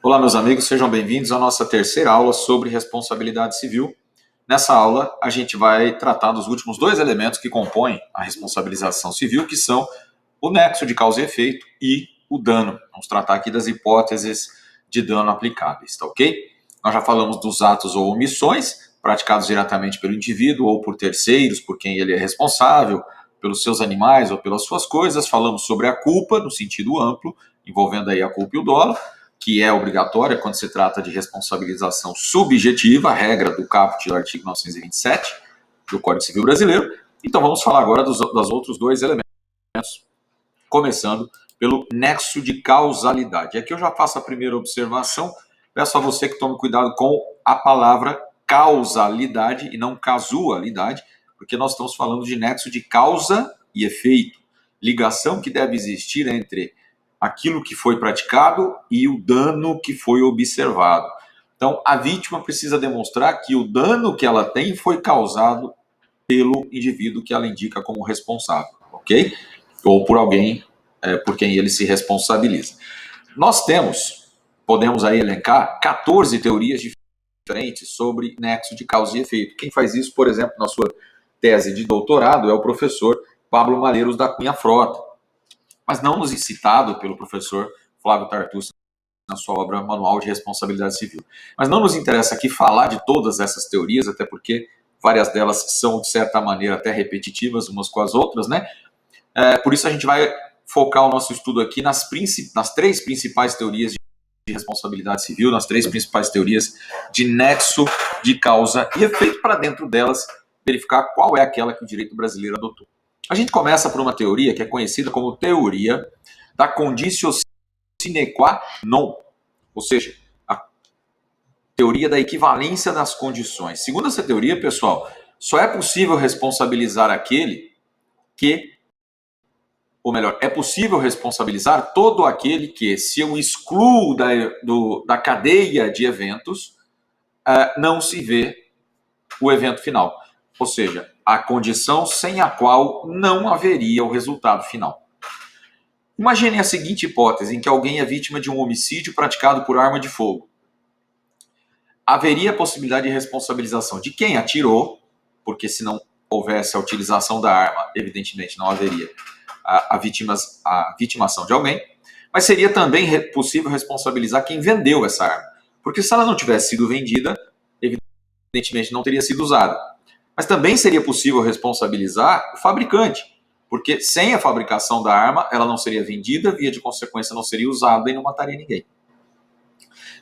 Olá, meus amigos, sejam bem-vindos à nossa terceira aula sobre responsabilidade civil. Nessa aula, a gente vai tratar dos últimos dois elementos que compõem a responsabilização civil, que são o nexo de causa e efeito e o dano. Vamos tratar aqui das hipóteses de dano aplicáveis, tá ok? Nós já falamos dos atos ou omissões praticados diretamente pelo indivíduo ou por terceiros, por quem ele é responsável, pelos seus animais ou pelas suas coisas. Falamos sobre a culpa, no sentido amplo, envolvendo aí a culpa e o dolo, que é obrigatória quando se trata de responsabilização subjetiva, a regra do caput do artigo 927 do Código Civil Brasileiro. Então vamos falar agora dos outros dois elementos, começando pelo nexo de causalidade. Aqui eu já faço a primeira observação, peço a você que tome cuidado com a palavra causalidade e não casualidade, porque nós estamos falando de nexo de causa e efeito, ligação que deve existir entre aquilo que foi praticado e o dano que foi observado. Então, a vítima precisa demonstrar que o dano que ela tem foi causado pelo indivíduo que ela indica como responsável, ok? Ou por alguém por quem ele se responsabiliza. Nós podemos aí elencar 14 teorias diferentes sobre nexo de causa e efeito. Quem faz isso, por exemplo, na sua tese de doutorado é o professor Pablo Malheiros da Cunha Frota, mas não nos citado pelo professor Flávio Tartucci na sua obra Manual de Responsabilidade Civil. Mas não nos interessa aqui falar de todas essas teorias, até porque várias delas são, de certa maneira, até repetitivas umas com as outras, né? Por isso a gente vai focar o nosso estudo aqui nas três principais teorias de responsabilidade civil, nas três principais teorias de nexo de causa e efeito, para dentro delas verificar qual é aquela que o direito brasileiro adotou. A gente começa por uma teoria que é conhecida como teoria da conditio sine qua non, ou seja, a teoria da equivalência das condições. Segundo essa teoria, pessoal, só é possível responsabilizar aquele que, ou melhor, é possível responsabilizar todo aquele que, se eu excluo da cadeia de eventos, não se vê o evento final. Ou seja, a condição sem a qual não haveria o resultado final. Imaginem a seguinte hipótese, em que alguém é vítima de um homicídio praticado por arma de fogo. Haveria a possibilidade de responsabilização de quem atirou, porque se não houvesse a utilização da arma, evidentemente não haveria a vitimação de alguém, mas seria também possível responsabilizar quem vendeu essa arma, porque se ela não tivesse sido vendida, evidentemente não teria sido usada. Mas também seria possível responsabilizar o fabricante, porque sem a fabricação da arma, ela não seria vendida, via de consequência não seria usada e não mataria ninguém.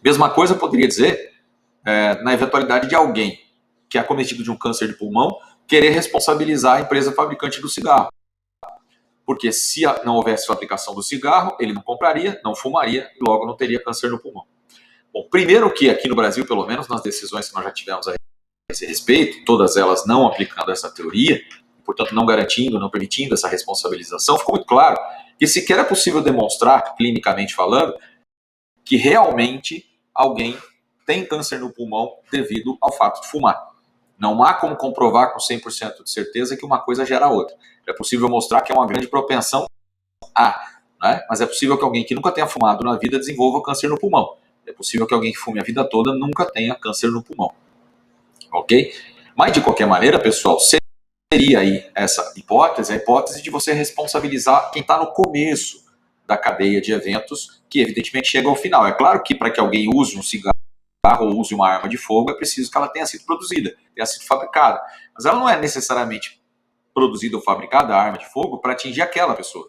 Mesma coisa poderia dizer na eventualidade de alguém que é acometido de um câncer de pulmão querer responsabilizar a empresa fabricante do cigarro. Porque se não houvesse fabricação do cigarro, ele não compraria, não fumaria e logo não teria câncer no pulmão. Bom, primeiro que aqui no Brasil, pelo menos nas decisões que nós já tivemos a esse respeito, todas elas não aplicando essa teoria, portanto não garantindo, não permitindo essa responsabilização, ficou muito claro que sequer é possível demonstrar, clinicamente falando, que realmente alguém tem câncer no pulmão devido ao fato de fumar. Não há como comprovar com 100% de certeza que uma coisa gera a outra. É possível mostrar que é uma grande propensão né? Mas é possível que alguém que nunca tenha fumado na vida desenvolva câncer no pulmão. É possível que alguém que fume a vida toda nunca tenha câncer no pulmão. Ok? Mas, de qualquer maneira, pessoal, seria aí essa hipótese, a hipótese de você responsabilizar quem está no começo da cadeia de eventos, que evidentemente chega ao final. É claro que para que alguém use um cigarro ou use uma arma de fogo, é preciso que ela tenha sido produzida, tenha sido fabricada. Mas ela não é necessariamente produzida ou fabricada, a arma de fogo, para atingir aquela pessoa.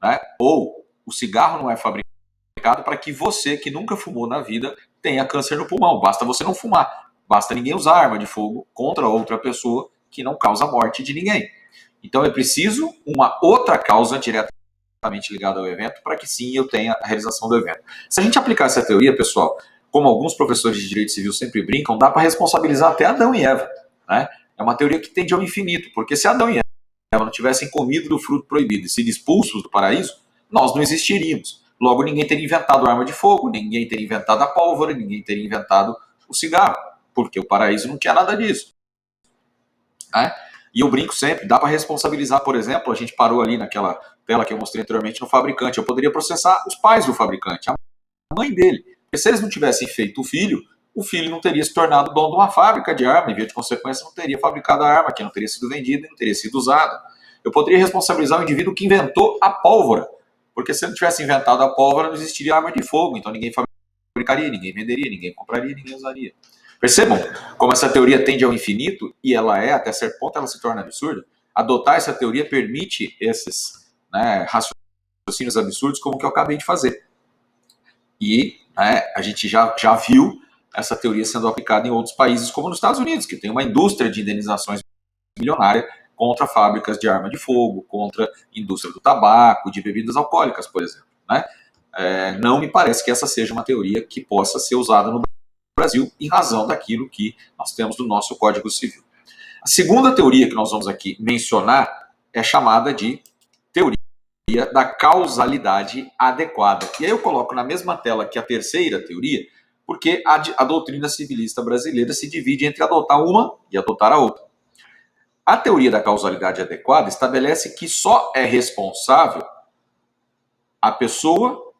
Né? Ou o cigarro não é fabricado para que você, que nunca fumou na vida, tenha câncer no pulmão. Basta você não fumar. Basta ninguém usar arma de fogo contra outra pessoa que não causa a morte de ninguém. Então é preciso uma outra causa diretamente ligada ao evento para que sim eu tenha a realização do evento. Se a gente aplicar essa teoria, pessoal, como alguns professores de direito civil sempre brincam, dá para responsabilizar até Adão e Eva. Né? É uma teoria que tende ao infinito, porque se Adão e Eva não tivessem comido do fruto proibido e sido expulsos do paraíso, nós não existiríamos. Logo, ninguém teria inventado arma de fogo, ninguém teria inventado a pólvora, ninguém teria inventado o cigarro, porque o paraíso não tinha nada disso. Né? E eu brinco sempre, dá para responsabilizar, por exemplo, a gente parou ali naquela tela que eu mostrei anteriormente no fabricante, eu poderia processar os pais do fabricante, a mãe dele, se eles não tivessem feito o filho não teria se tornado dono de uma fábrica de arma, e via de consequência não teria fabricado a arma, que não teria sido vendida e não teria sido usada. Eu poderia responsabilizar o indivíduo que inventou a pólvora, porque se ele não tivesse inventado a pólvora, não existiria arma de fogo, então ninguém fabricaria, ninguém venderia, ninguém compraria, ninguém usaria. Percebam como essa teoria tende ao infinito, e ela até certo ponto, ela se torna absurda. Adotar essa teoria permite esses raciocínios absurdos como o que eu acabei de fazer. E a gente já viu essa teoria sendo aplicada em outros países, como nos Estados Unidos, que tem uma indústria de indenizações milionária contra fábricas de arma de fogo, contra a indústria do tabaco, de bebidas alcoólicas, por exemplo. Não me parece que essa seja uma teoria que possa ser usada no Brasil em razão daquilo que nós temos no nosso Código Civil. A segunda teoria que nós vamos aqui mencionar é chamada de teoria da causalidade adequada. E aí eu coloco na mesma tela que a terceira teoria, porque a doutrina civilista brasileira se divide entre adotar uma e adotar a outra. A teoria da causalidade adequada estabelece que só é responsável a pessoa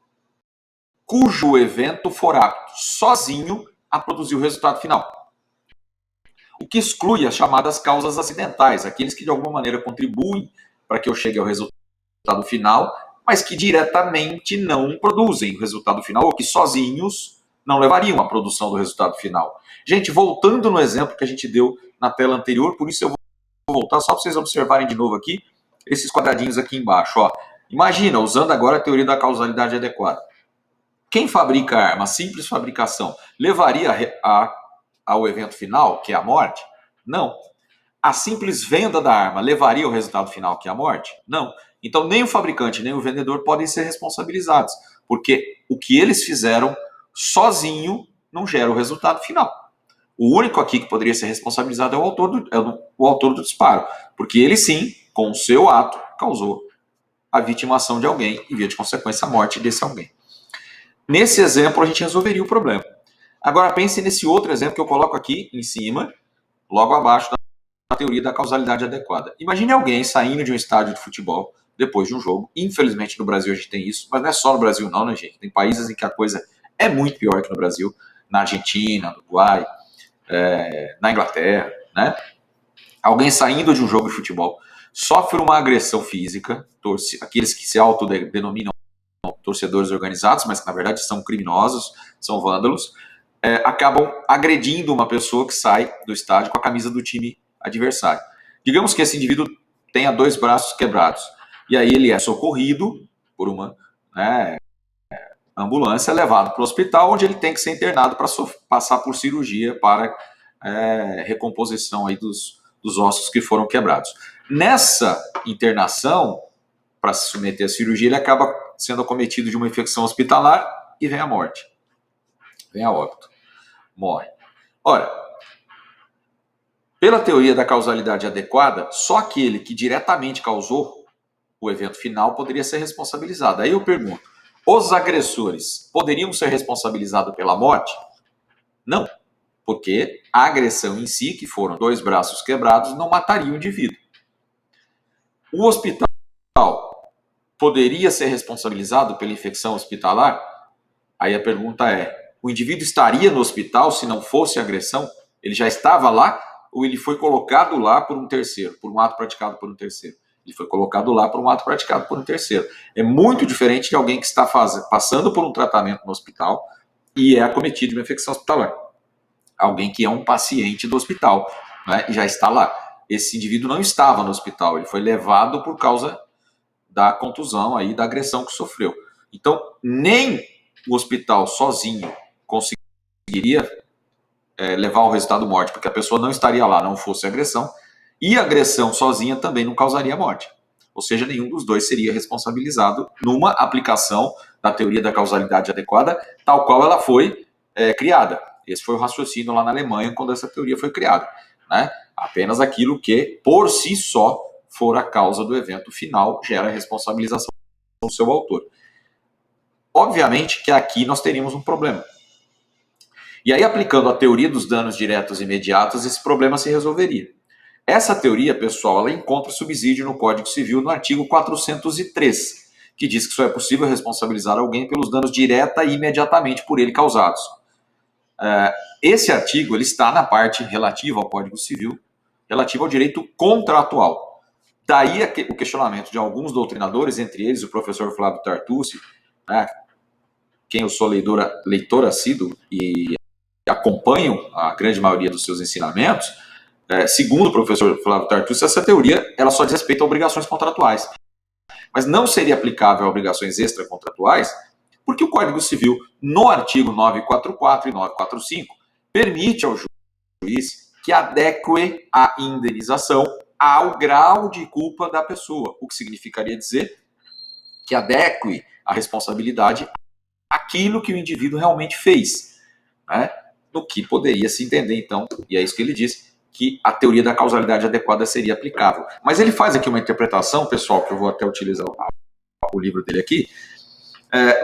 cujo evento for apto sozinho a produzir o resultado final. O que exclui as chamadas causas acidentais, aqueles que de alguma maneira contribuem para que eu chegue ao resultado final, mas que diretamente não produzem o resultado final, ou que sozinhos não levariam à produção do resultado final. Gente, voltando no exemplo que a gente deu na tela anterior, por isso eu vou voltar só para vocês observarem de novo aqui, esses quadradinhos aqui embaixo. Imagina, usando agora a teoria da causalidade adequada. Quem fabrica a arma, simples fabricação, levaria ao evento final, que é a morte? Não. A simples venda da arma levaria ao resultado final, que é a morte? Não. Então, nem o fabricante, nem o vendedor podem ser responsabilizados, porque o que eles fizeram sozinho não gera o resultado final. O único aqui que poderia ser responsabilizado é o autor do disparo, porque ele sim, com o seu ato, causou a vitimação de alguém e, via de consequência, a morte desse alguém. Nesse exemplo, a gente resolveria o problema. Agora, pense nesse outro exemplo que eu coloco aqui em cima, logo abaixo da teoria da causalidade adequada. Imagine alguém saindo de um estádio de futebol depois de um jogo. Infelizmente, no Brasil a gente tem isso, mas não é só no Brasil não, né, gente? Tem países em que a coisa é muito pior que no Brasil. Na Argentina, no Uruguai, na Inglaterra, né? Alguém saindo de um jogo de futebol sofre uma agressão física, aqueles que se autodenominam torcedores organizados, mas que na verdade são criminosos, são vândalos, acabam agredindo uma pessoa que sai do estádio com a camisa do time adversário. Digamos que esse indivíduo tenha 2 braços quebrados, e aí ele é socorrido por uma ambulância, levado para o hospital, onde ele tem que ser internado para passar por cirurgia para recomposição aí dos ossos que foram quebrados. Nessa internação, para se submeter à cirurgia, ele acaba sendo acometido de uma infecção hospitalar e vem a morte. Vem a óbito. Morre. Ora, pela teoria da causalidade adequada, só aquele que diretamente causou o evento final poderia ser responsabilizado. Aí eu pergunto, os agressores poderiam ser responsabilizados pela morte? Não, porque a agressão em si, que foram 2 braços quebrados, não mataria o indivíduo. O hospital poderia ser responsabilizado pela infecção hospitalar? Aí a pergunta é, o indivíduo estaria no hospital se não fosse agressão? Ele já estava lá ou ele foi colocado lá por um terceiro, por um ato praticado por um terceiro? Ele foi colocado lá por um ato praticado por um terceiro. É muito diferente de alguém que está passando por um tratamento no hospital e é acometido de uma infecção hospitalar. Alguém que é um paciente do hospital, né, e já está lá. Esse indivíduo não estava no hospital, ele foi levado por causa da contusão, aí, da agressão que sofreu. Então, nem o hospital sozinho conseguiria levar ao resultado morte, porque a pessoa não estaria lá, não fosse agressão, e a agressão sozinha também não causaria morte. Ou seja, nenhum dos dois seria responsabilizado numa aplicação da teoria da causalidade adequada, tal qual ela foi criada. Esse foi o raciocínio lá na Alemanha, quando essa teoria foi criada, né? Apenas aquilo que, por si só, for a causa do evento final, gera a responsabilização do seu autor. Obviamente que aqui nós teríamos um problema. E aí, aplicando a teoria dos danos diretos e imediatos, esse problema se resolveria. Essa teoria, pessoal, ela encontra subsídio no Código Civil no artigo 403, que diz que só é possível responsabilizar alguém pelos danos direta e imediatamente por ele causados. Esse artigo ele está na parte relativa ao Código Civil, relativa ao direito contratual. Daí o questionamento de alguns doutrinadores, entre eles o professor Flávio Tartucci, né, quem eu sou leitor assíduo e acompanho a grande maioria dos seus ensinamentos. Segundo o professor Flávio Tartucci, essa teoria ela só diz respeito a obrigações contratuais, mas não seria aplicável a obrigações extracontratuais, porque o Código Civil, no artigo 944 e 945, permite ao juiz que adeque a indenização ao grau de culpa da pessoa, o que significaria dizer que adeque a responsabilidade àquilo que o indivíduo realmente fez, né? No que poderia se entender, então, e é isso que ele diz, que a teoria da causalidade adequada seria aplicável. Mas ele faz aqui uma interpretação, pessoal, que eu vou até utilizar o livro dele aqui,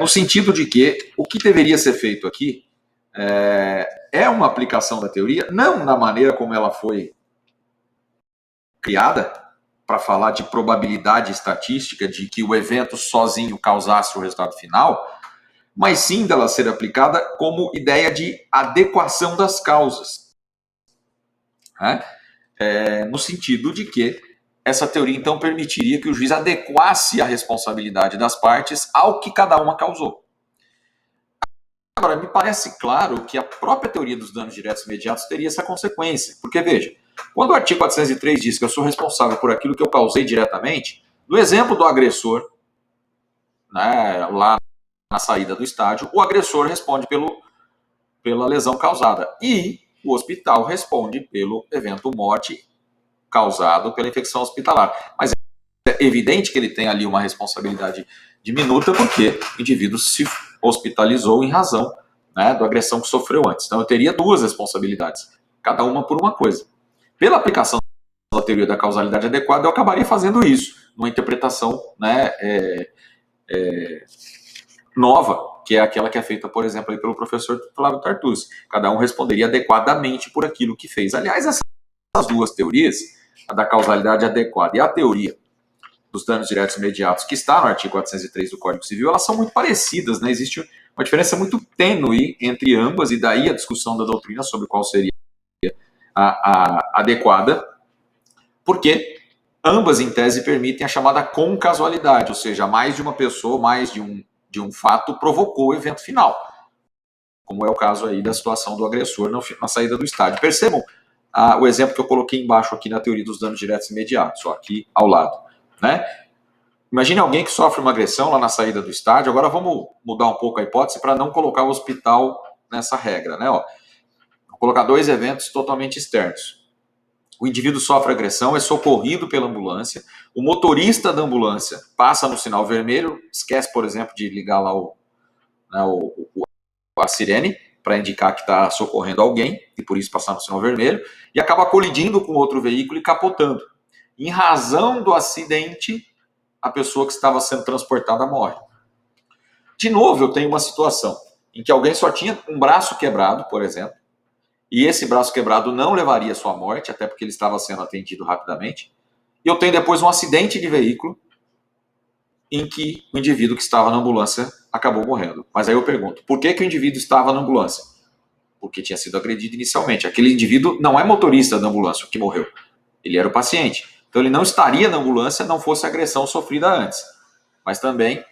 no sentido de que o que deveria ser feito aqui é uma aplicação da teoria, não na maneira como ela foi criada, para falar de probabilidade estatística de que o evento sozinho causasse o resultado final, mas sim dela ser aplicada como ideia de adequação das causas. No sentido de que essa teoria, então, permitiria que o juiz adequasse a responsabilidade das partes ao que cada uma causou. Agora, me parece claro que a própria teoria dos danos diretos e imediatos teria essa consequência. Porque, veja, quando o artigo 403 diz que eu sou responsável por aquilo que eu causei diretamente, no exemplo do agressor, né, lá na saída do estádio, o agressor responde pela lesão causada e o hospital responde pelo evento morte causado pela infecção hospitalar. Mas é evidente que ele tem ali uma responsabilidade diminuta porque o indivíduo se hospitalizou em razão, né, da agressão que sofreu antes. Então eu teria duas responsabilidades, cada uma por uma coisa. Pela aplicação da teoria da causalidade adequada, eu acabaria fazendo isso, numa interpretação, né, nova, que é aquela que é feita, por exemplo, aí pelo professor Flávio Tartucci. Cada um responderia adequadamente por aquilo que fez. Aliás, essas duas teorias, a da causalidade adequada e a teoria dos danos diretos e imediatos, que está no artigo 403 do Código Civil, elas são muito parecidas, né? Existe uma diferença muito tênue entre ambas, e daí a discussão da doutrina sobre qual seria a adequada, porque ambas, em tese, permitem a chamada concasualidade, ou seja, mais de uma pessoa, mais de um fato provocou o evento final, como é o caso aí da situação do agressor na saída do estádio. Percebam o exemplo que eu coloquei embaixo aqui na teoria dos danos diretos e imediatos, ó, aqui ao lado, né? Imagine alguém que sofre uma agressão lá na saída do estádio. Agora vamos mudar um pouco a hipótese para não colocar o hospital nessa regra, né? Ó, vou colocar dois eventos totalmente externos. O indivíduo sofre agressão, é socorrido pela ambulância, o motorista da ambulância passa no sinal vermelho, esquece, por exemplo, de ligar lá a sirene para indicar que está socorrendo alguém, e por isso passar no sinal vermelho, e acaba colidindo com outro veículo e capotando. Em razão do acidente, a pessoa que estava sendo transportada morre. De novo, eu tenho uma situação em que alguém só tinha um braço quebrado, por exemplo, e esse braço quebrado não levaria à sua morte, até porque ele estava sendo atendido rapidamente. E eu tenho depois um acidente de veículo em que o indivíduo que estava na ambulância acabou morrendo. Mas aí eu pergunto, por que o indivíduo estava na ambulância? Porque tinha sido agredido inicialmente. Aquele indivíduo não é motorista da ambulância, o que morreu. Ele era o paciente. Então ele não estaria na ambulância não fosse a agressão sofrida antes. Mas também,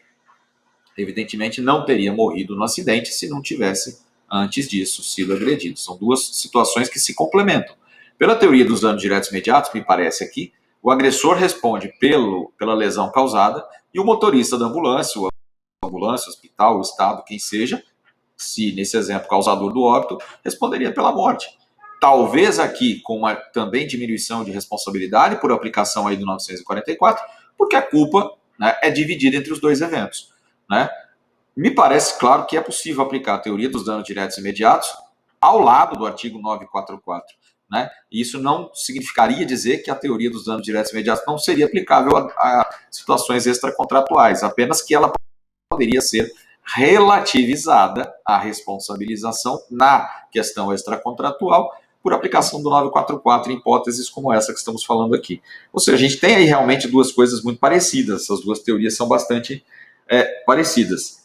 evidentemente, não teria morrido no acidente se não tivesse, antes disso, sido agredido. São duas situações que se complementam. Pela teoria dos danos diretos imediatos, me parece aqui, o agressor responde pela lesão causada e o motorista da ambulância, o hospital, o estado, quem seja, se nesse exemplo causador do óbito, responderia pela morte. Talvez aqui com uma também diminuição de responsabilidade por aplicação aí do 944, porque a culpa, né, é dividida entre os dois eventos, né? Me parece claro que é possível aplicar a teoria dos danos diretos e imediatos ao lado do artigo 944, né? E isso não significaria dizer que a teoria dos danos diretos e imediatos não seria aplicável a situações extracontratuais, apenas que ela poderia ser relativizada à responsabilização na questão extracontratual por aplicação do 944 em hipóteses como essa que estamos falando aqui. Ou seja, a gente tem aí realmente duas coisas muito parecidas, essas duas teorias são bastante parecidas.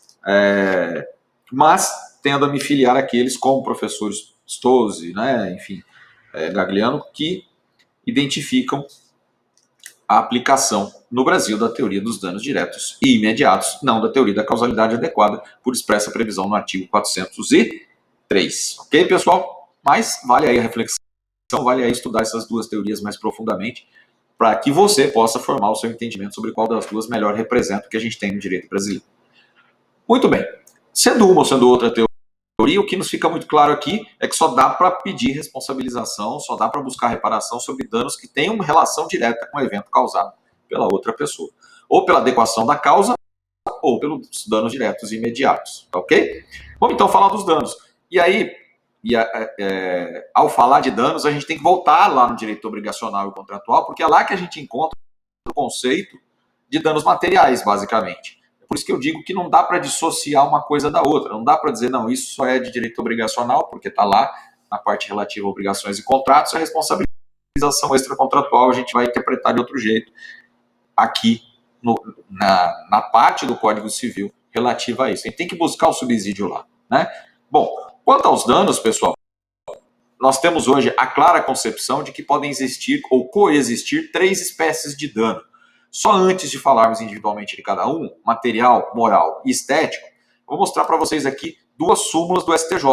Mas tendo a me filiar àqueles como o professor Stozzi, né, enfim, Gagliano, que identificam a aplicação no Brasil da teoria dos danos diretos e imediatos, não da teoria da causalidade adequada, por expressa previsão no artigo 403. Ok, pessoal? Mas vale aí a reflexão, vale aí estudar essas duas teorias mais profundamente, para que você possa formar o seu entendimento sobre qual das duas melhor representa o que a gente tem no direito brasileiro. Muito bem. Sendo uma ou sendo outra teoria, o que nos fica muito claro aqui é que só dá para pedir responsabilização, só dá para buscar reparação sobre danos que tenham relação direta com o evento causado pela outra pessoa. Ou pela adequação da causa, ou pelos danos diretos e imediatos. Ok? Vamos então falar dos danos. E aí, ao falar de danos, a gente tem que voltar lá no direito obrigacional e contratual, porque é lá que a gente encontra o conceito de danos materiais, basicamente. Por isso que eu digo que não dá para dissociar uma coisa da outra. Não dá para dizer, não, isso só é de direito obrigacional, porque está lá na parte relativa a obrigações e contratos, a responsabilização extracontratual a gente vai interpretar de outro jeito aqui na parte do Código Civil relativa a isso. A gente tem que buscar o subsídio lá, né? Bom, quanto aos danos, pessoal, nós temos hoje a clara concepção de que podem existir ou coexistir 3 espécies de dano. Só antes de falarmos individualmente de cada um, material, moral e estético, vou mostrar para vocês aqui 2 súmulas do STJ.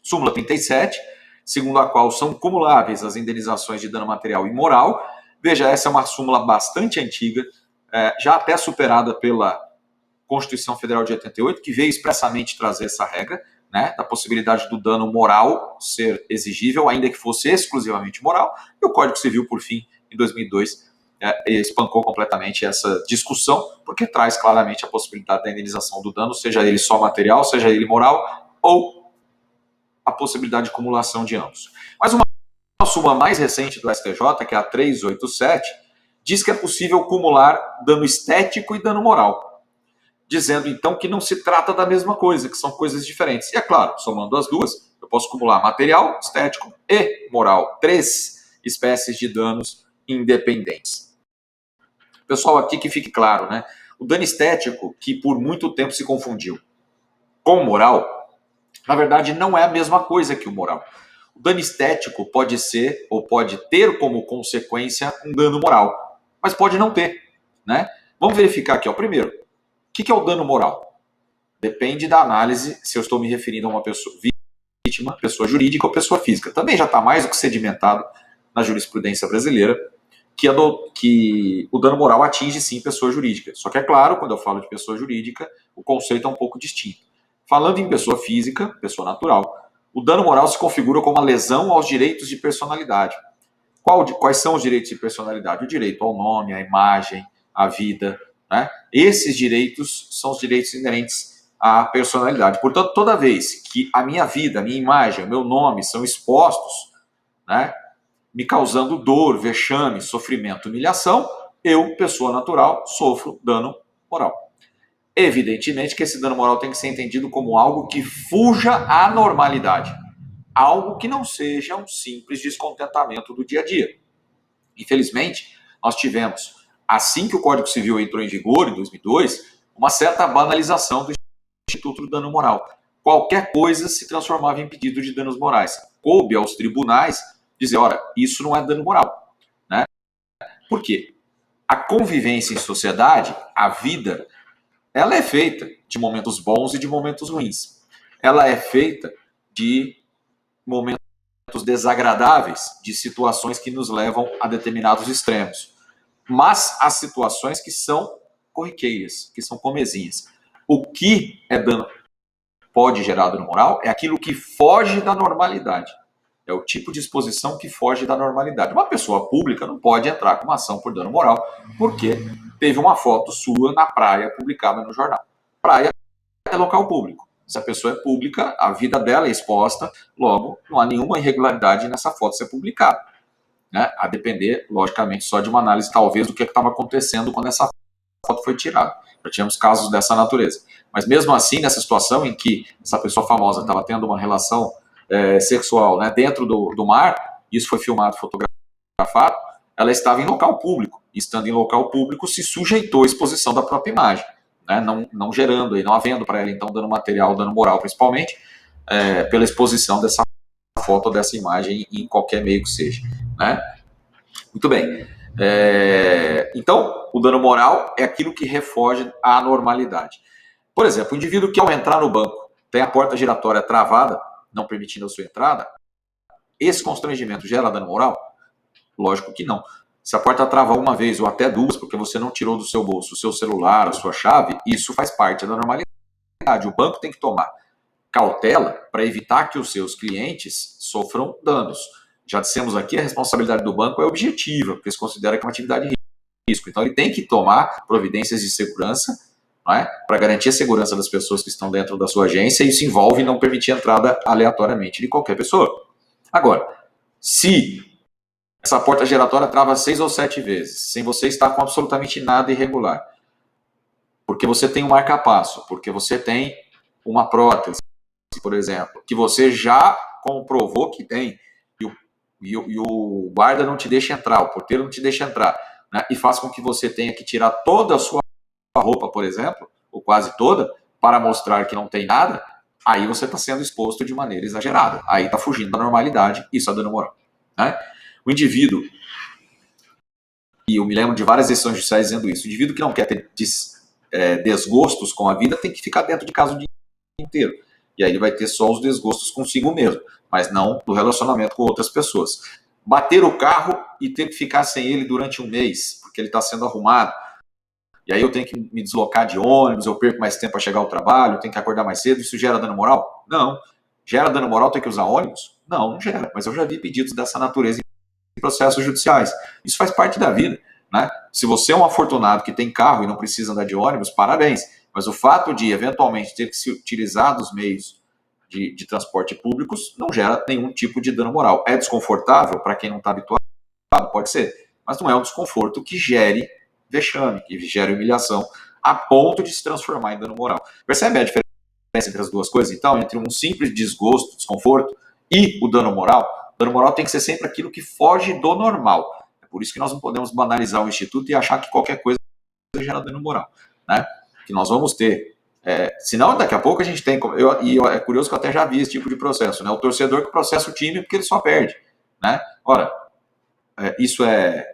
Súmula 37, segundo a qual são cumuláveis as indenizações de dano material e moral. Veja, essa é uma súmula bastante antiga, já até superada pela Constituição Federal de 88, que veio expressamente trazer essa regra, né, da possibilidade do dano moral ser exigível, ainda que fosse exclusivamente moral. E o Código Civil, por fim, em 2002, espancou completamente essa discussão, porque traz claramente a possibilidade da indenização do dano, seja ele só material, seja ele moral, ou a possibilidade de acumulação de ambos. Mas uma súmula mais recente do STJ, que é a 387, diz que é possível acumular dano estético e dano moral, dizendo então que não se trata da mesma coisa, que são coisas diferentes. E é claro, somando as duas, eu posso acumular material, estético e moral, 3 espécies de danos independentes. Pessoal, aqui que fique claro, né? O dano estético, que por muito tempo se confundiu com moral, na verdade não é a mesma coisa que o moral. O dano estético pode ser ou pode ter como consequência um dano moral, mas pode não ter, né? Vamos verificar aqui, ó. Primeiro, o que é o dano moral? Depende da análise se eu estou me referindo a uma pessoa vítima, pessoa jurídica ou pessoa física. Também já está mais do que sedimentado na jurisprudência brasileira que o dano moral atinge sim pessoa jurídica. Só que é claro, quando eu falo de pessoa jurídica, o conceito é um pouco distinto. Falando em pessoa física, pessoa natural, o dano moral se configura como uma lesão aos direitos de personalidade. Quais são os direitos de personalidade? O direito ao nome, à imagem, à vida, né? Esses direitos são os direitos inerentes à personalidade. Portanto, toda vez que a minha vida, a minha imagem, o meu nome são expostos, né, me causando dor, vexame, sofrimento, humilhação, eu, pessoa natural, sofro dano moral. Evidentemente que esse dano moral tem que ser entendido como algo que fuja à normalidade, algo que não seja um simples descontentamento do dia a dia. Infelizmente, nós tivemos, assim que o Código Civil entrou em vigor, em 2002, uma certa banalização do Instituto do Dano Moral. Qualquer coisa se transformava em pedido de danos morais. Coube aos tribunais dizer, ora, isso não é dano moral, né? Por quê? A convivência em sociedade, a vida, ela é feita de momentos bons e de momentos ruins. Ela é feita de momentos desagradáveis, de situações que nos levam a determinados extremos. Mas há situações que são corriqueiras, que são comezinhas. O que é dano, pode gerar dano moral é aquilo que foge da normalidade. É o tipo de exposição que foge da normalidade. Uma pessoa pública não pode entrar com uma ação por dano moral porque teve uma foto sua na praia publicada no jornal. Praia é local público. Se a pessoa é pública, a vida dela é exposta, logo não há nenhuma irregularidade nessa foto ser publicada, né? A depender, logicamente, só de uma análise talvez do que estava acontecendo quando essa foto foi tirada. Já tivemos casos dessa natureza. Mas mesmo assim, nessa situação em que essa pessoa famosa estava tendo uma relação sexual, né, dentro do mar, isso foi filmado, fotografado, ela estava em local público. E estando em local público, se sujeitou à exposição da própria imagem. né, não gerando, e não havendo para ela, então, dano material, dano moral, principalmente, pela exposição dessa foto ou dessa imagem em qualquer meio que seja. Né? Muito bem. Então, o dano moral é aquilo que refoge à normalidade. Por exemplo, o indivíduo que, ao entrar no banco, tem a porta giratória travada, não permitindo a sua entrada, esse constrangimento gera dano moral? Lógico que não. Se a porta trava uma vez ou até duas, porque você não tirou do seu bolso o seu celular, a sua chave, isso faz parte da normalidade. O banco tem que tomar cautela para evitar que os seus clientes sofram danos. Já dissemos aqui, a responsabilidade do banco é objetiva, porque se considera que é uma atividade de risco. Então, ele tem que tomar providências de segurança, para garantir a segurança das pessoas que estão dentro da sua agência, e isso envolve não permitir a entrada aleatoriamente de qualquer pessoa. Agora, se essa porta giratória trava 6 ou 7 vezes, sem você estar com absolutamente nada irregular, porque você tem um marca-passo, porque você tem uma prótese, por exemplo, que você já comprovou que tem, e o guarda não te deixa entrar, o porteiro não te deixa entrar, né, e faz com que você tenha que tirar toda a sua roupa, por exemplo, ou quase toda, para mostrar que não tem nada, aí você está sendo exposto de maneira exagerada. Aí está fugindo da normalidade, isso é dano moral. Né? O indivíduo, e eu me lembro de várias decisões judiciais dizendo isso, o indivíduo que não quer ter desgostos com a vida tem que ficar dentro de casa o dia inteiro. E aí ele vai ter só os desgostos consigo mesmo, mas não do relacionamento com outras pessoas. Bater o carro e ter que ficar sem ele durante um mês, porque ele está sendo arrumado, e aí eu tenho que me deslocar de ônibus, eu perco mais tempo para chegar ao trabalho, eu tenho que acordar mais cedo, isso gera dano moral? Não. Gera dano moral ter que usar ônibus? Não gera, mas eu já vi pedidos dessa natureza em processos judiciais. Isso faz parte da vida. Né? Se você é um afortunado que tem carro e não precisa andar de ônibus, parabéns. Mas o fato de, eventualmente, ter que se utilizar dos meios de transporte públicos não gera nenhum tipo de dano moral. É desconfortável para quem não está habituado? Pode ser. Mas não é um desconforto que gere vexame, que gere humilhação, a ponto de se transformar em dano moral. Percebe a diferença entre as duas coisas, então? Entre um simples desgosto, desconforto e o dano moral? O dano moral tem que ser sempre aquilo que foge do normal. É por isso que nós não podemos banalizar o Instituto e achar que qualquer coisa gera dano moral. Né? Que nós vamos ter. Senão, daqui a pouco a gente tem. É curioso que eu até já vi esse tipo de processo. Né? O torcedor que processa o time porque ele só perde. Né? Ora, isso é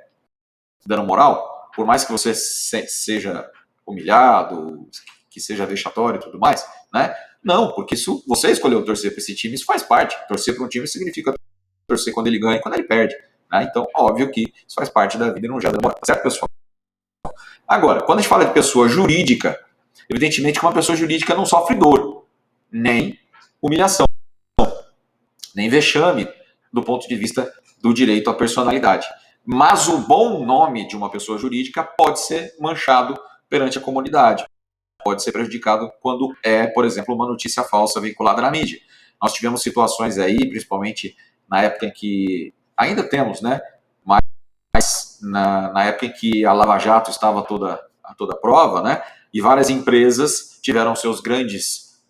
dano moral? Por mais que você seja humilhado, que seja vexatório e tudo mais, né? Não, porque isso, você escolheu torcer para esse time, isso faz parte. Torcer para um time significa torcer quando ele ganha e quando ele perde. Né? Então, óbvio que isso faz parte da vida e não gera moral. Certo, pessoal? Agora, quando a gente fala de pessoa jurídica, evidentemente que uma pessoa jurídica não sofre dor, nem humilhação, nem vexame do ponto de vista do direito à personalidade. Mas o bom nome de uma pessoa jurídica pode ser manchado perante a comunidade, pode ser prejudicado quando é, por exemplo, uma notícia falsa veiculada na mídia. Nós tivemos situações aí, principalmente na época em que, ainda temos, né, mas na época em que a Lava Jato estava a toda prova, né, e várias empresas tiveram seus grandes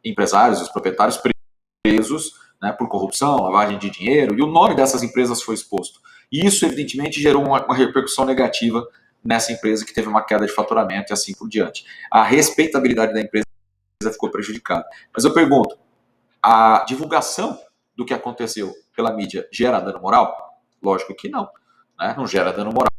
empresários, os proprietários presos, né, por corrupção, lavagem de dinheiro, e o nome dessas empresas foi exposto. E isso, evidentemente, gerou uma repercussão negativa nessa empresa, que teve uma queda de faturamento e assim por diante. A respeitabilidade da empresa ficou prejudicada. Mas eu pergunto, a divulgação do que aconteceu pela mídia gera dano moral? Lógico que não. Né? Não gera dano moral,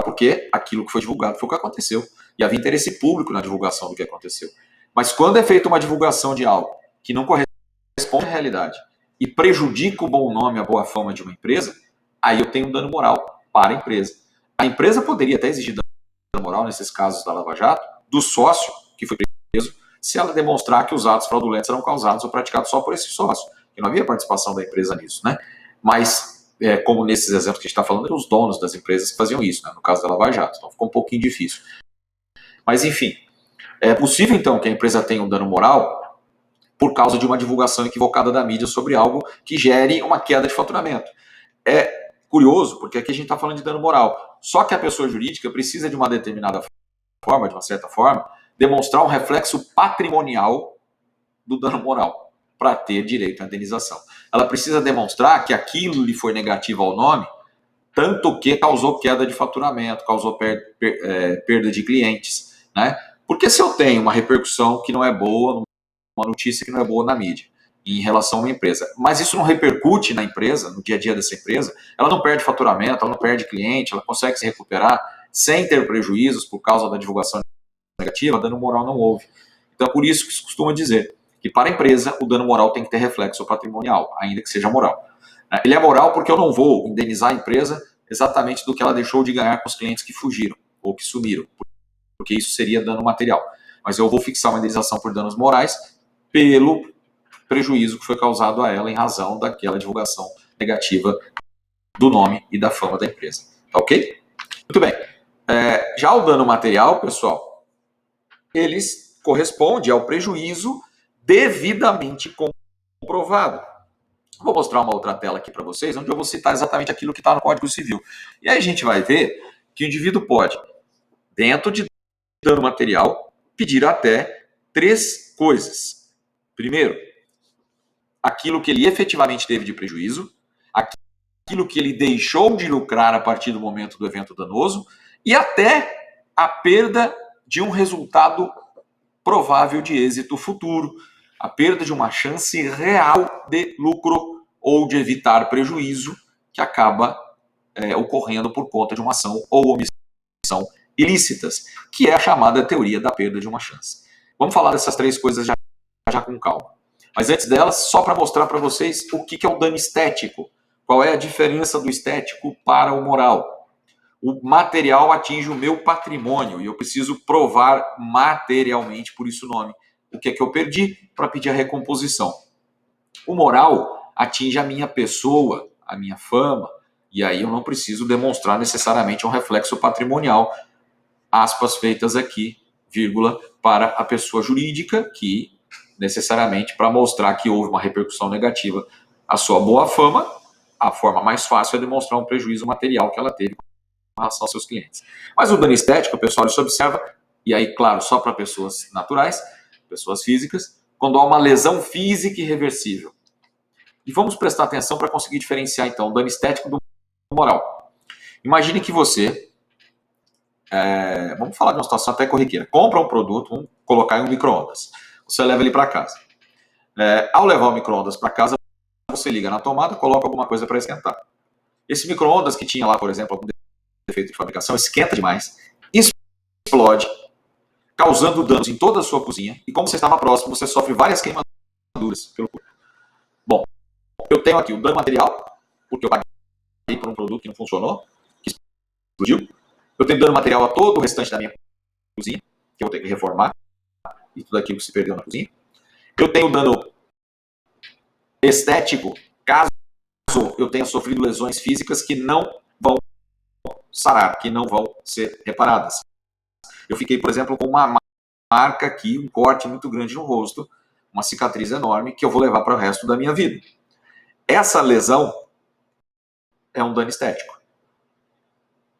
porque aquilo que foi divulgado foi o que aconteceu. E havia interesse público na divulgação do que aconteceu. Mas quando é feita uma divulgação de algo que não corresponde à realidade e prejudica o bom nome, a boa fama de uma empresa, aí eu tenho um dano moral para a empresa. A empresa poderia até exigir dano moral, nesses casos da Lava Jato, do sócio que foi preso, se ela demonstrar que os atos fraudulentos eram causados ou praticados só por esse sócio, que não havia participação da empresa nisso. Né? Mas, como nesses exemplos que a gente está falando, eram os donos das empresas que faziam isso, né? No caso da Lava Jato. Então ficou um pouquinho difícil. Mas, enfim, é possível, então, que a empresa tenha um dano moral por causa de uma divulgação equivocada da mídia sobre algo que gere uma queda de faturamento. É curioso, porque aqui a gente está falando de dano moral. Só que a pessoa jurídica precisa de uma determinada forma, de uma certa forma, demonstrar um reflexo patrimonial do dano moral para ter direito à indenização. Ela precisa demonstrar que aquilo lhe foi negativo ao nome, tanto que causou queda de faturamento, causou perda de clientes. né? Porque se eu tenho uma repercussão que não é boa, uma notícia que não é boa na mídia, em relação a uma empresa, mas isso não repercute na empresa, no dia a dia dessa empresa, ela não perde faturamento, ela não perde cliente, ela consegue se recuperar sem ter prejuízos por causa da divulgação negativa, dano moral não houve. Então é por isso que se costuma dizer que para a empresa o dano moral tem que ter reflexo patrimonial, ainda que seja moral. Ele é moral porque eu não vou indenizar a empresa exatamente do que ela deixou de ganhar com os clientes que fugiram ou que sumiram, porque isso seria dano material. Mas eu vou fixar uma indenização por danos morais pelo prejuízo que foi causado a ela em razão daquela divulgação negativa do nome e da fama da empresa. Tá ok? Muito bem. Já o dano material, pessoal, eles correspondem ao prejuízo devidamente comprovado. Vou mostrar uma outra tela aqui para vocês, onde eu vou citar exatamente aquilo que está no Código Civil. E aí a gente vai ver que o indivíduo pode, dentro de dano material, pedir até 3 coisas. Primeiro, aquilo que ele efetivamente teve de prejuízo, aquilo que ele deixou de lucrar a partir do momento do evento danoso e até a perda de um resultado provável de êxito futuro, a perda de uma chance real de lucro ou de evitar prejuízo que acaba ocorrendo por conta de uma ação ou omissão ilícitas, que é a chamada teoria da perda de uma chance. Vamos falar dessas 3 coisas já com calma. Mas antes delas, só para mostrar para vocês o que é o dano estético. Qual é a diferença do estético para o moral? O material atinge o meu patrimônio e eu preciso provar materialmente, por isso o nome, o que é que eu perdi para pedir a recomposição. O moral atinge a minha pessoa, a minha fama, e aí eu não preciso demonstrar necessariamente um reflexo patrimonial, aspas feitas aqui, vírgula, para a pessoa jurídica, que necessariamente para mostrar que houve uma repercussão negativa à sua boa fama, a forma mais fácil é demonstrar um prejuízo material que ela teve com relação aos seus clientes. Mas o dano estético, pessoal, isso observa, e aí, claro, só para pessoas naturais, pessoas físicas, quando há uma lesão física irreversível. E vamos prestar atenção para conseguir diferenciar, então, o dano estético do moral. Imagine que você, vamos falar de uma situação até corriqueira, compra um produto, vamos colocar em um micro-ondas. Você leva ele para casa. Ao levar o micro-ondas para casa, você liga na tomada, coloca alguma coisa para esquentar. Esse micro-ondas que tinha lá, por exemplo, algum defeito de fabricação, esquenta demais, explode, causando danos em toda a sua cozinha, e como você estava próximo, você sofre várias queimaduras pelo corpo. Bom, eu tenho aqui o dano material, porque eu paguei por um produto que não funcionou, que explodiu. Eu tenho dano material a todo o restante da minha cozinha, que eu vou ter que reformar, e tudo aquilo que se perdeu na cozinha. Eu tenho dano estético, caso eu tenha sofrido lesões físicas que não vão sarar, que não vão ser reparadas. Eu fiquei, por exemplo, com uma marca aqui, um corte muito grande no rosto, uma cicatriz enorme que eu vou levar para o resto da minha vida. Essa lesão é um dano estético.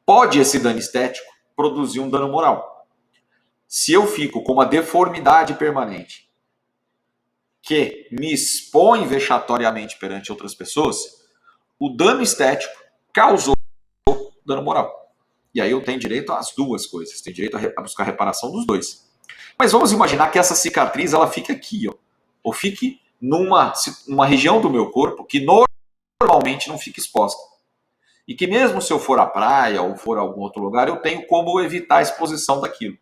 Pode esse dano estético produzir um dano moral. Se eu fico com uma deformidade permanente que me expõe vexatoriamente perante outras pessoas, o dano estético causou dano moral. E aí eu tenho direito às 2 coisas, tenho direito a buscar reparação dos 2. Mas vamos imaginar que essa cicatriz ela fique aqui, ó, ou fique numa região do meu corpo que normalmente não fica exposta. E que mesmo se eu for à praia ou for a algum outro lugar, eu tenho como evitar a exposição daquilo.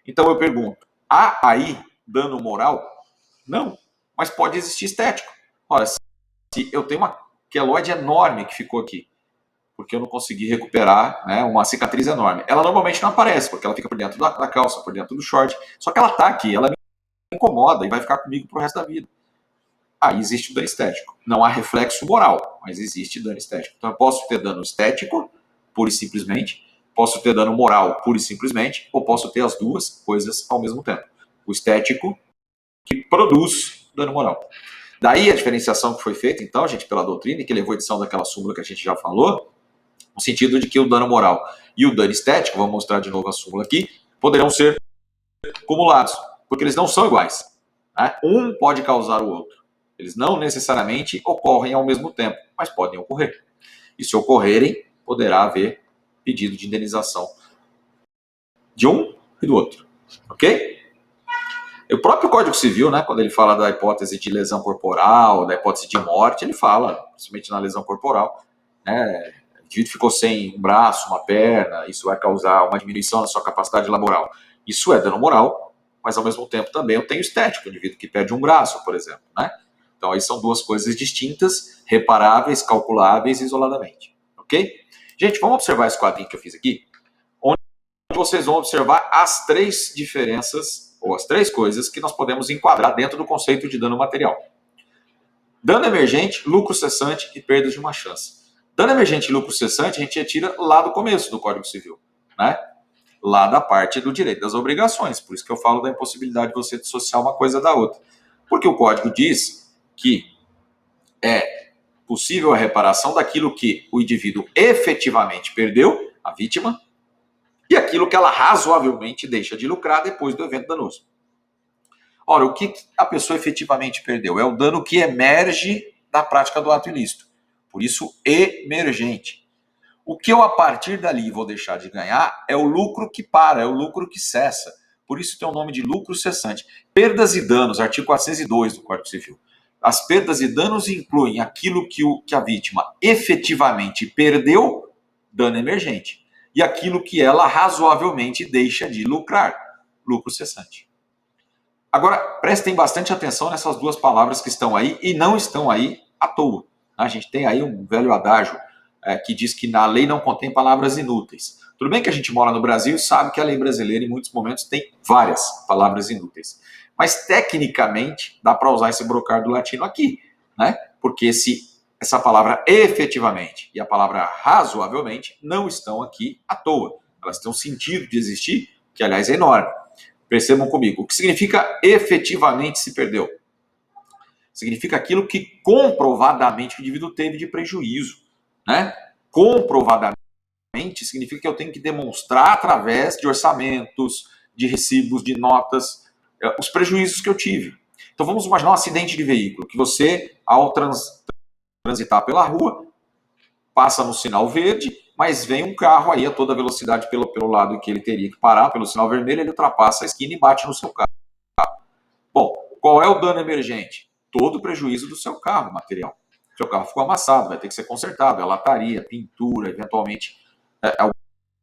Então eu pergunto, há aí dano moral? Não, mas pode existir estético. Ora, se eu tenho uma queloide enorme que ficou aqui, porque eu não consegui recuperar, né, uma cicatriz enorme. Ela normalmente não aparece, porque ela fica por dentro da calça, por dentro do short. Só que ela está aqui, ela me incomoda e vai ficar comigo pro resto da vida. Aí existe o dano estético. Não há reflexo moral, mas existe dano estético. Então eu posso ter dano estético, pura e simplesmente, posso ter dano moral, pura e simplesmente, ou posso ter as 2 coisas ao mesmo tempo. O estético que produz dano moral. Daí a diferenciação que foi feita, então, gente, pela doutrina, e que levou a edição daquela súmula que a gente já falou, no sentido de que o dano moral e o dano estético, vou mostrar de novo a súmula aqui, poderão ser acumulados, porque eles não são iguais. Né? Um pode causar o outro. Eles não necessariamente ocorrem ao mesmo tempo, mas podem ocorrer. E se ocorrerem, poderá haver pedido de indenização de um e do outro. Ok? E o próprio Código Civil, né, quando ele fala da hipótese de lesão corporal, da hipótese de morte, ele fala, principalmente na lesão corporal, né, o indivíduo ficou sem um braço, uma perna, isso vai causar uma diminuição na sua capacidade laboral. Isso é dano moral, mas ao mesmo tempo também eu tenho estético, o indivíduo que perde um braço, por exemplo, né? Então aí são duas coisas distintas, reparáveis, calculáveis isoladamente, ok? Gente, vamos observar esse quadrinho que eu fiz aqui, onde vocês vão observar as três diferenças ou as três coisas que nós podemos enquadrar dentro do conceito de dano material. Dano emergente, lucro cessante e perda de uma chance. Dano emergente e lucro cessante a gente retira lá do começo do Código Civil, né? Lá da parte do direito das obrigações. Por isso que eu falo da impossibilidade de você dissociar uma coisa da outra. Porque o Código diz que é possível a reparação daquilo que o indivíduo efetivamente perdeu, a vítima, e aquilo que ela razoavelmente deixa de lucrar depois do evento danoso. Ora, o que a pessoa efetivamente perdeu? É o dano que emerge da prática do ato ilícito. Por isso, emergente. O que eu, a partir dali, vou deixar de ganhar é o lucro que para, é o lucro que cessa. Por isso tem o nome de lucro cessante. Perdas e danos, artigo 402 do Código Civil. As perdas e danos incluem aquilo que a vítima efetivamente perdeu, dano emergente, e aquilo que ela razoavelmente deixa de lucrar, lucro cessante. Agora, prestem bastante atenção nessas duas palavras que estão aí e não estão aí à toa. A gente tem aí um velho adágio que diz que na lei não contém palavras inúteis. Tudo bem que a gente mora no Brasil e sabe que a lei brasileira em muitos momentos tem várias palavras inúteis. Mas tecnicamente dá para usar esse brocar do latino aqui, né? Porque se essa palavra efetivamente e a palavra razoavelmente não estão aqui à toa. Elas têm um sentido de existir, que aliás é enorme. Percebam comigo, o que significa efetivamente se perdeu? Significa aquilo que comprovadamente o indivíduo teve de prejuízo, né? Comprovadamente significa que eu tenho que demonstrar através de orçamentos, de recibos, de notas, os prejuízos que eu tive. Então vamos imaginar um acidente de veículo, que você, ao transitar pela rua, passa no sinal verde, mas vem um carro aí a toda velocidade pelo lado que ele teria que parar, pelo sinal vermelho, ele ultrapassa a esquina e bate no seu carro. Bom, qual é o dano emergente? Todo o prejuízo do seu carro, material. Seu carro ficou amassado, vai ter que ser consertado, é lataria, pintura, eventualmente